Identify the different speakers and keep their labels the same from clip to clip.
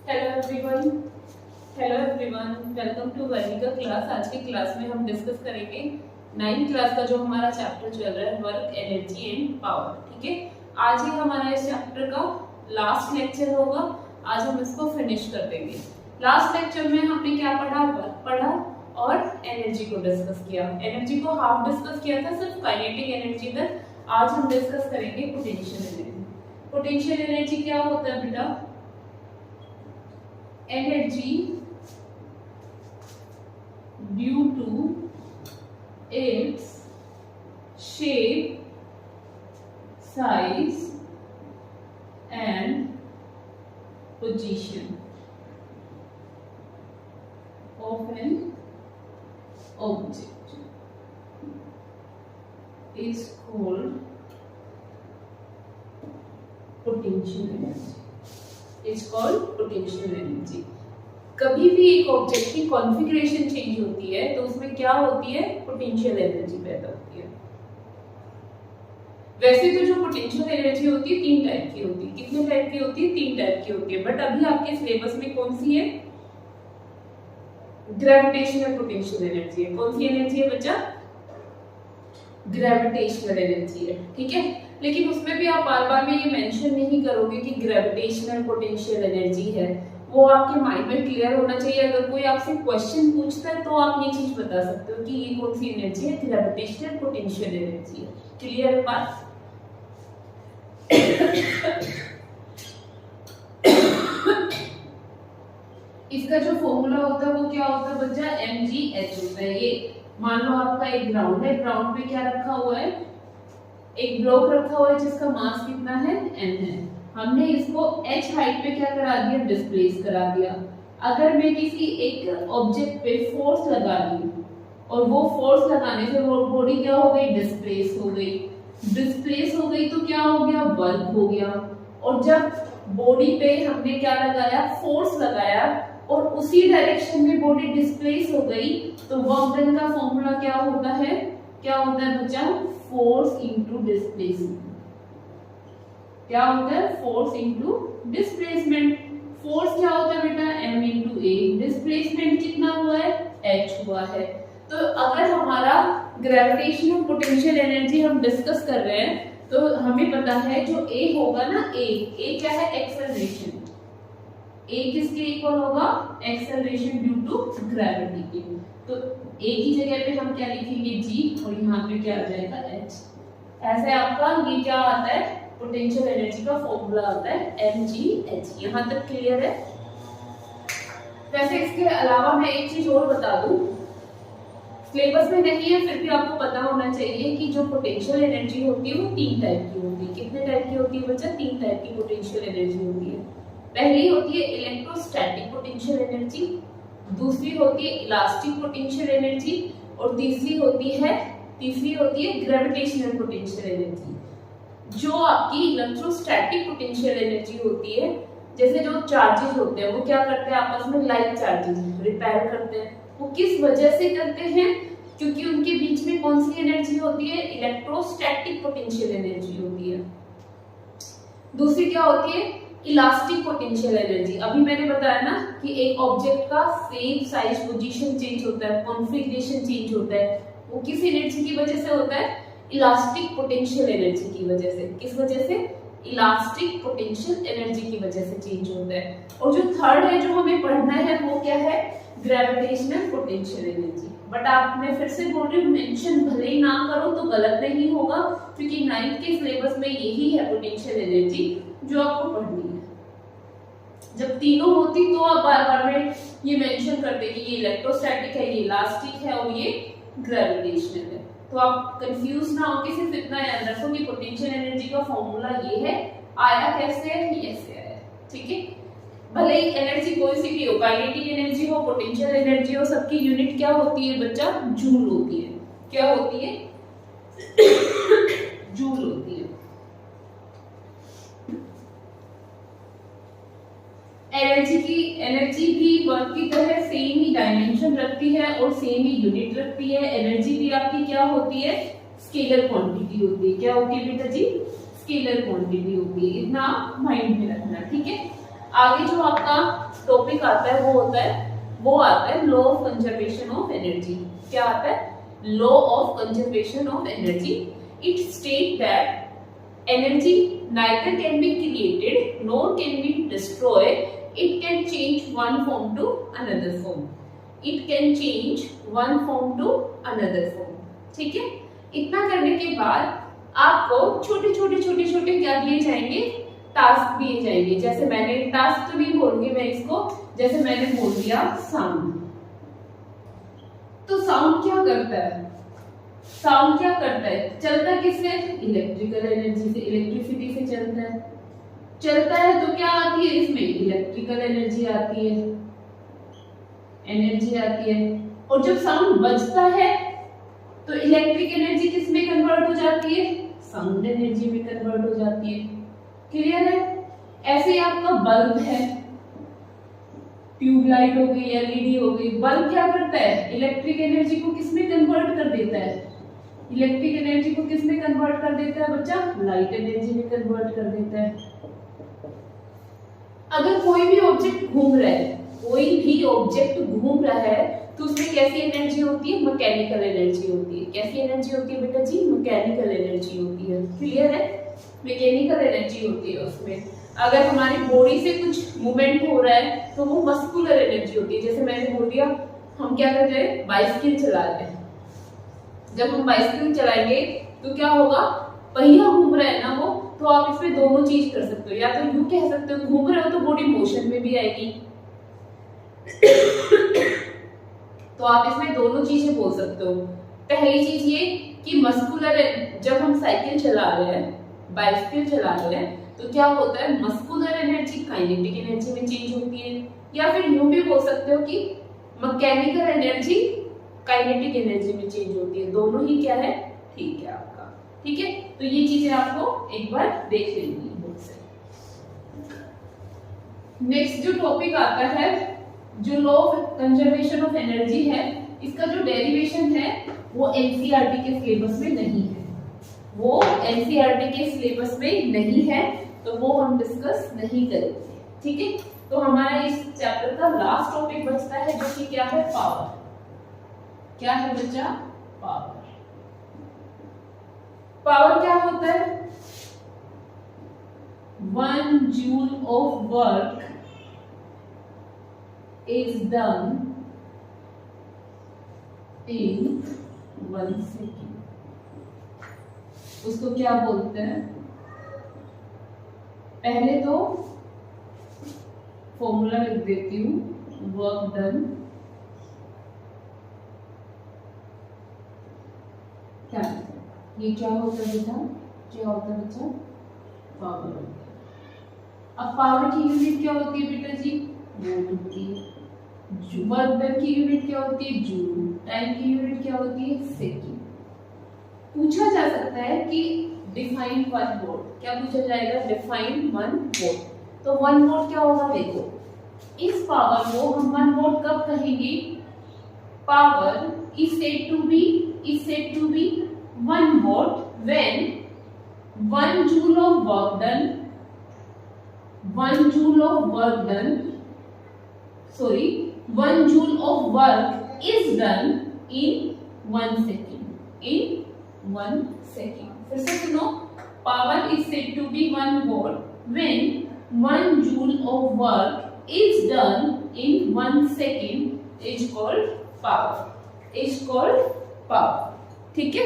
Speaker 1: Hello everyone hello everyone welcome to Varnika class. आज की class में हम डिस्कस करेंगे 9th क्लास का जो हमारा चैप्टर चल रहा है वर्क एनर्जी एंड पावर। ठीक है, आज ही हमारा इस चैप्टर का लास्ट लेक्चर होगा। आज हम इसको फिनिश कर देंगे। लास्ट लेक्चर में हमने क्या पढ़ा? वर्क पढ़ा और एनर्जी को डिस्कस किया। एनर्जी को हाफ डिस्कस किया था, सिर्फ काइनेटिक एनर्जी तक। आज हम डिस्कस करेंगे पोटेंशियल एनर्जी। पोटेंशियल एनर्जी क्या होता है बेटा? energy due to its shape, size and position of an object is called potential energy। Is called potential energy. कभी भी एक ऑब्जेक्ट की कॉन्फ़िगरेशन चेंज होती है तो उसमें क्या होती है? पोटेंशियल एनर्जी पैदा होती है। वैसे तो जो पोटेंशियल एनर्जी होती है 3 टाइप की होती है। कितने टाइप की होती है? 3 टाइप की होती है। बट अभी आपके सिलेबस में कौन सी है? ग्रेविटेशनल पोटेंशियल एनर्जी है। कौन सी एनर्जी है बच्चा? ग्रेविटेशनल एनर्जी है। ठीक है, लेकिन उसमें भी आप बार बार में ये मेंशन नहीं करोगे कि ग्रेविटेशनल पोटेंशियल एनर्जी है। वो आपके माइंड में क्लियर होना चाहिए। अगर कोई आपसे क्वेश्चन पूछता है तो आप ये चीज बता सकते हो कि ये कौन सी एनर्जी है? ग्रेविटेशनल पोटेंशियल एनर्जी है। क्लियर है बात? इसका जो फॉर्मूला होता है वो क्या होता है बच्चा? mgh होता है। ये मान लो आपका एक ग्राउंड है, ग्राउंड पे क्या रखा हुआ है? एक ब्लॉक रखा हुआ है जिसका मास कितना है? n है। हमने इसको h हाइट पे क्या करा दिया? डिस्प्लेस करा दिया। अगर मैं किसी एक ऑब्जेक्ट पे फोर्स लगा दी और वो फोर्स लगाने से वो बॉडी क्या हो गई? डिस्प्लेस हो गई। डिस्प्लेस हो गई तो क्या हो गया? वर्क हो गया। और जब बॉडी पे हमने क्या लगाया? फोर्स लगाया और उसी डायरेक्शन में बॉडी डिस्प्लेस हो गई तो वर्क डन का फॉर्मूला क्या होता है? क्या होता है बच्चा? Force into displacement. क्या होता है? Force into displacement. फोर्स क्या होता है बेटा? m into a। डिस्प्लेसमेंट कितना हुआ है? h हुआ है। तो अगर हमारा ग्रेविटेशनल पोटेंशियल एनर्जी हम डिस्कस कर रहे हैं तो हमें पता है जो a होगा ना, a क्या है? एक्सेलरेशन। a किसके इक्वल होगा? एक्सेलरेशन ड्यू टू ग्रेविटी के। तो a की जगह पे हम क्या लिखेंगे? g, और यहाँ पे क्या आ जाएगा? h। ऐसे आपका ये क्या आता है? पोटेंशियल एनर्जी का फॉर्मूला आता है mgh। यहाँ तक क्लियर है? वैसे इसके अलावा मैं एक चीज और बता दूं, सिलेबस में नहीं है फिर भी आपको पता होना चाहिए कि जो पोटेंशियल एनर्जी होती है वो 3 टाइप की होती है। कितने टाइप की होती है बच्चा? 3 टाइप की पोटेंशियल एनर्जी होती है। पहली होती है इलेक्ट्रोस्टैटिक पोटेंशियल एनर्जी, दूसरी होती है इलास्टिक पोटेंशियल एनर्जी और तीसरी होती है ग्रेविटेशनल पोटेंशियल एनर्जी। जो आपकी इलेक्ट्रोस्टैटिक पोटेंशियल एनर्जी होती है, जैसे जो चार्जेस होते हैं वो क्या करते हैं? आपस में लाइक चार्जेस रिपेल करते हैं। वो किस वजह से करते हैं? क्योंकि उनके बीच में कौन सी एनर्जी होती है? इलेक्ट्रोस्टैटिक पोटेंशियल एनर्जी होती है। दूसरी क्या होती है? Elastic potential energy. अभी मैंने बताया ना कि एक ऑब्जेक्ट का शेप, साइज, पोजीशन चेंज होता है, कॉन्फ़िगरेशन चेंज होता है, वो किस एनर्जी की वजह से होता है? इलास्टिक पोटेंशियल एनर्जी की वजह से। किस वजह से? इलास्टिक पोटेंशियल एनर्जी की वजह से चेंज होता है। और जो थर्ड है जो हमें पढ़ना है वो क्या है? Gravitational potential energy. बट आप, मैं फिर से बोल रही हूँ, मेंशन भले ही ना करो तो गलत नहीं होगा, क्योंकि 9th के सिलेबस में यही है पोटेंशियल एनर्जी जो आपको पढ़नी है। जब तीनों होती तो आप बार बार में ये मेंशन करते कि ये इलेक्ट्रोस्टैटिक है, ये इलास्टिक है और ये ग्रेविटेशनल है। तो आप कंफ्यूज ना हो कि सिर्फ इतना याद रखो कि पोटेंशियल एनर्जी का फॉर्मूला ये है। आया कैसे है? ये ऐसे आया। ठीक है, भले ही एनर्जी कोई सी भी हो, काइनेटिक एनर्जी हो, पोटेंशियल एनर्जी हो, सबकी यूनिट क्या होती है बच्चा? जूल होती है। क्या होती है? जूल होती है। एनर्जी भी वर्क की तरह सेम ही डायमेंशन रखती है और सेम ही यूनिट रखती है। एनर्जी भी आपकी क्या होती है? स्केलर क्वांटिटी होती है। क्या होती है बेटा जी? स्केलर क्वांटिटी होती है। इतना माइंड में रखना, ठीक है। आगे जो आपका टॉपिक आता है वो आता है law of conservation of energy. क्या आता है? Law of conservation of energy. It state that energy neither can be created nor can be destroyed. It can change one form to another form. It can change one form to another form. ठीक है? इतना करने के बाद आपको छोटे छोटे क्या दिए जाएंगे? टास्क दिए जाएंगे। जैसे मैंने टास्क तो नहीं बोलूंगी मैं इसको, जैसे मैंने बोल दिया साउंड। तो साउंड क्या करता है? साउंड क्या करता है? चलता किससे? इलेक्ट्रिकल एनर्जी से, इलेक्ट्रिसिटी से चलता है। चलता है तो क्या आती है इसमें? इलेक्ट्रिकल एनर्जी आती है, एनर्जी आती है। और जब साउंड बजता है तो इलेक्ट्रिक एनर्जी किस में कन्वर्ट हो जाती है? साउंड एनर्जी में कन्वर्ट हो जाती है। क्लियर है? ऐसे ही आपका बल्ब है, ट्यूबलाइट हो गई, एलईडी हो गई। बल्ब क्या करता है? इलेक्ट्रिक एनर्जी को किस में कन्वर्ट कर देता है? इलेक्ट्रिक एनर्जी को किस में कन्वर्ट कर देता है बच्चा? लाइट एनर्जी में कन्वर्ट कर देता है। अगर कोई भी ऑब्जेक्ट घूम रहा है, कोई भी ऑब्जेक्ट घूम रहा है तो उसमें कैसी एनर्जी होती है? मैकेनिकल एनर्जी होती है। कैसी एनर्जी होती है बेटा जी? मैकेनिकल एनर्जी होती है। क्लियर है? मैकेनिकल एनर्जी होती है उसमें। अगर हमारी बॉडी से कुछ मूवमेंट हो रहा है तो वो मस्कुलर एनर्जी होती है। जैसे मैंने बोल दिया हम क्या कर रहे हैं? बाइसिकल चला रहे हैं। जब हम बाइसिकल चलाएंगे तो क्या होगा? पहिया घूम रहा है ना वो, तो आप इसमें दोनों चीज कर सकते हो। या तो यूं कह सकते हो घूम रहे हो तो बॉडी मोशन में भी आएगी तो आप इसमें दोनों चीजें बोल सकते हो। पहली चीज ये कि मस्कुलर, जब हम साइकिल चला रहे हैं, बाइसिकल चला रहे हैं तो क्या होता है? मस्कुलर एनर्जी काइनेटिक एनर्जी में चेंज होती है। या फिर यूं भी बोल सकते हो कि मैकेनिकल एनर्जी काइनेटिक एनर्जी में चेंज होती है। दोनों ही क्या है? ठीक है आपका। ठीक है, तो ये चीजें आपको एक बार देख लेनी है बुक से। नेक्स्ट जो टॉपिक आता है, जो law of conservation of energy है, इसका जो डेरिवेशन है वो एनसीईआरटी के सिलेबस में नहीं है। वो एनसीईआरटी के सिलेबस में नहीं है तो वो हम डिस्कस नहीं करेंगे। ठीक है, तो हमारा इस चैप्टर का लास्ट टॉपिक बचता है जो कि क्या है? पावर। क्या है बच्चा? पावर। पावर क्या होता है? 1 joule of work is done in 1 second। उसको क्या बोलते हैं? पहले तो फॉर्मूला लिख देती हूँ, वर्क डन क्या, ये क्या होता है बेटा? क्या होता है बच्चा? पावर होता है। अब पावर की यूनिट क्या होती है बेटा जी? वोल्ट होती है। वर्क डन की यूनिट क्या होती है? जूल। टाइम की यूनिट क्या होती है? सेकंड। पूछा जा सकता है कि डिफाइन 1 वोल्ट। क्या पूछा जाएगा? Define 1 volt. तो 1 वोल्ट क्या होगा? देखो, इस पावर को हम 1 वोल्ट कब कहेंगे? Power is said to be 1 watt when 1 joule of work done, 1 joule of work is done in 1 second. In 1 second. फिर से सुनो, power is said to be 1 watt when 1 joule of work is done in 1 second is called power. Is called power. ठीक है,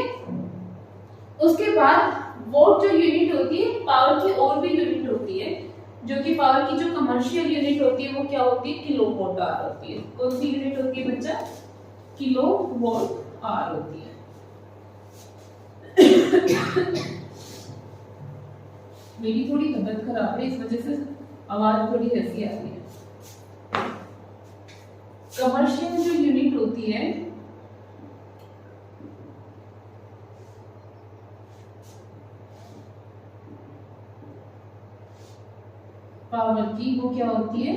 Speaker 1: उसके बाद vote जो unit होती है, पावर की और भी यूनिट होती है, जो कि पावर की जो कमर्शियल यूनिट होती है वो क्या होती है? किलो वोट आवर होती है। कौन सी यूनिट होती है बच्चा? किलो वोट आवर होती है। मेरी थोड़ी तबीयत खराब है, इस वजह से आवाज थोड़ी ऐसी आ रही है। कमर्शियल जो यूनिट होती है पावर की, वो क्या होती है?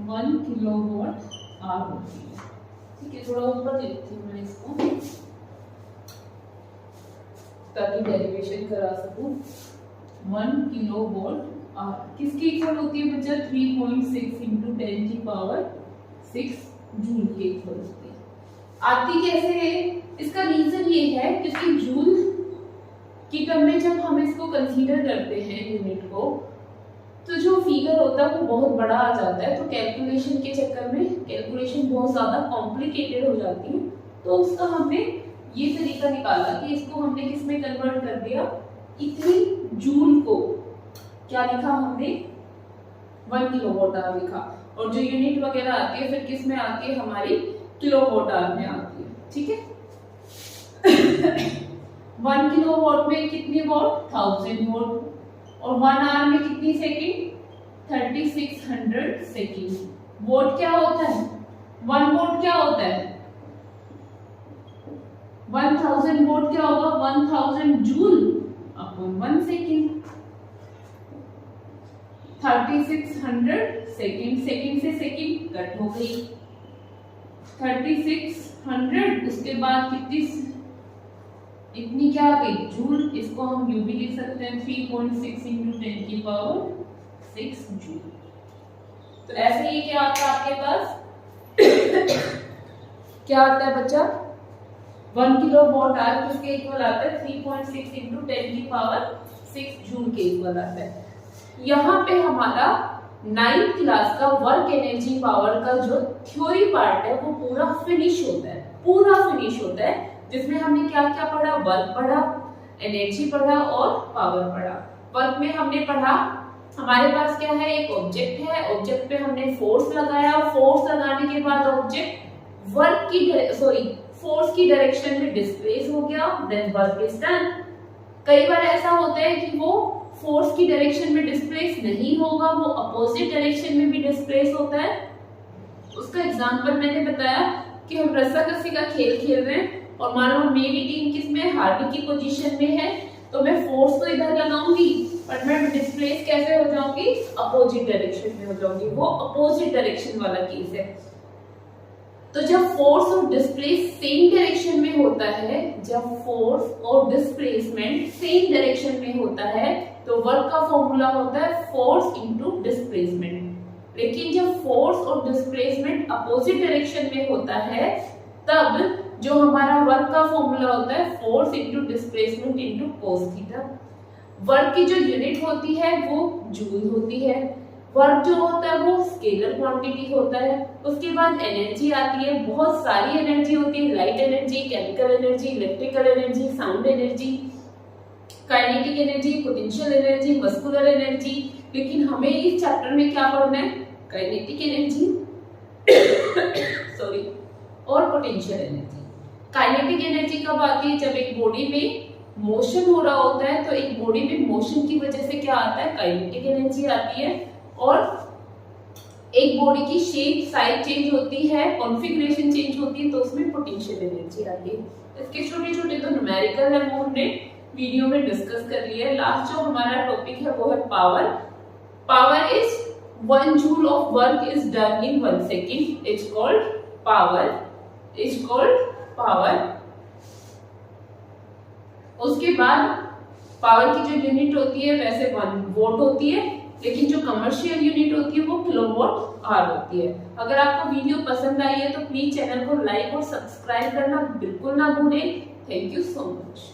Speaker 1: 1 किलोवाट आवर होती है। ठीक है, थोड़ा ऊपर लिखती हूँ मैं इसको ताकि डेरिवेशन करा सकूं। 1 किलोवाट आर किसके इक्वल होती है बच्चा 3.6 इंटू 10 की पावर 6 जूल के इक्वल होती है। आती कैसे है, इसका रीजन ये है क्योंकि जूल की टर्म में जब हम इसको कंसीडर करते हैं यूनिट को, तो जो फिगर होता है वो बहुत बड़ा आ जाता है, तो कैलकुलेशन के चक्कर में कैलकुलेशन बहुत ज्यादा कॉम्प्लिकेटेड हो जाती है। तो उसका हमने ये तरीका निकाला कि इसको हमने किस में कन्वर्ट कर दिया, इतनी जूल को क्या लिखा हमने 1 किलोवाट आवर लिखा, और जो यूनिट वगैरह आती है फिर किस में आती है हमारी किलोवाट आवर में आती है। ठीक है 1 किलोवाट में कितनी वॉट 1000 वॉट, और 1 आवर में कितनी सेकेंड 3600 सेकेंड। वॉट क्या होता है 1 वॉट क्या होता है 1000 वॉट क्या होगा 1000 joule upon 1 second. 3600 second, second से सेकेंड कट हो गई 3600, उसके बाद कितनी इतनी क्या आ गई जूल, इसको हम यू भी लिख सकते हैं 3.6 इंटू 10 की पावर 6 जूल। तो ऐसे ही क्या आता है आपके पास क्या आता है बच्चा 1 किलोवाट आवर किसके इक्वल आता है 3.6 इंटू 10 की पावर 6 जूल के इक्वल आता है। यहाँ पे हमारा 9th क्लास का वर्क एनर्जी पावर का जो थ्योरी पार्ट है वो पूरा फिनिश होता है, पूरा फिनिश होता है, जिसमें हमने क्या क्या पढ़ा, वर्क पढ़ा, एनर्जी पढ़ा और पावर पढ़ा। वर्क में हमने पढ़ा हमारे पास क्या है, एक ऑब्जेक्ट है, ऑब्जेक्ट पे हमने फोर्स लगाया, फोर्स लगाने के बाद ऑब्जेक्ट वर्क की फोर्स की डायरेक्शन में डिस्प्लेस हो गया, देन वर्क इज डन। कई बार ऐसा होता है कि वो फोर्स की डायरेक्शन में डिस्प्लेस नहीं होगा, वो अपोजिट डायरेक्शन में भी डिस्प्लेस होता है। उसका एग्जांपल मैंने बताया कि हम रस्साकसी का खेल खेल रहे हैं और मान लो मेरी टीम किसमें हार्दिक की पोजीशन में है, तो मैं फोर्स तो इधर लगाऊंगी पर मैं डिस्प्लेस कैसे हो जाऊंगी, अपोजिट डायरेक्शन में हो जाऊंगी। वो अपोजिट डायरेक्शन वाला केस है। तो जब फोर्स और डिस्प्लेस सेम डायरेक्शन में होता है, जब फोर्स और डिस्प्लेसमेंट सेम डायरेक्शन में होता है, तो वर्क का फॉर्मूला होता है फोर्स इनटू डिस्प्लेसमेंट। लेकिन जब फोर्स और डिस्प्लेसमेंट अपोजिट डायरेक्शन में होता है, तब जो हमारा वर्क का फॉर्मूला होता है force into displacement into cos theta. Work की जो यूनिट होती है वो जूल होती है, वर्क जो होता है वो स्केलर क्वांटिटी होता है। उसके बाद एनर्जी आती है, बहुत सारी एनर्जी होती है, light energy, chemical energy, electrical energy, sound energy, kinetic energy, potential energy, muscular energy. लेकिन हमें इस चैप्टर में क्या पढ़ना है, काइनेटिक एनर्जी सॉरी और पोटेंशियल एनर्जी। काइनेटिक एनर्जी कब आती है, जब एक बॉडी में मोशन हो रहा होता है, तो एक बॉडी में मोशन की वजह से क्या आता है, काइनेटिक एनर्जी आती है। और एक बॉडी की शेप साइज चेंज होती है, कॉन्फ़िगरेशन चेंज होती है, तो उसमें पोटेंशियल एनर्जी आती है। इसके छोटे छोटे तो न्यूमेरिकल है, वो हमने वीडियो में डिस्कस कर लिया है। लास्ट जो हमारा टॉपिक है वो है power. Power is 1 joule of work is done in 1 second, is called power, is called power. उसके बाद पावर की जो यूनिट होती है वैसे 1 वोट होती है, लेकिन जो कमर्शियल यूनिट होती है वो किलोवाट आवर होती है। अगर आपको वीडियो पसंद आई है तो प्लीज चैनल को लाइक और सब्सक्राइब करना बिल्कुल ना भूलें। Thank you so much.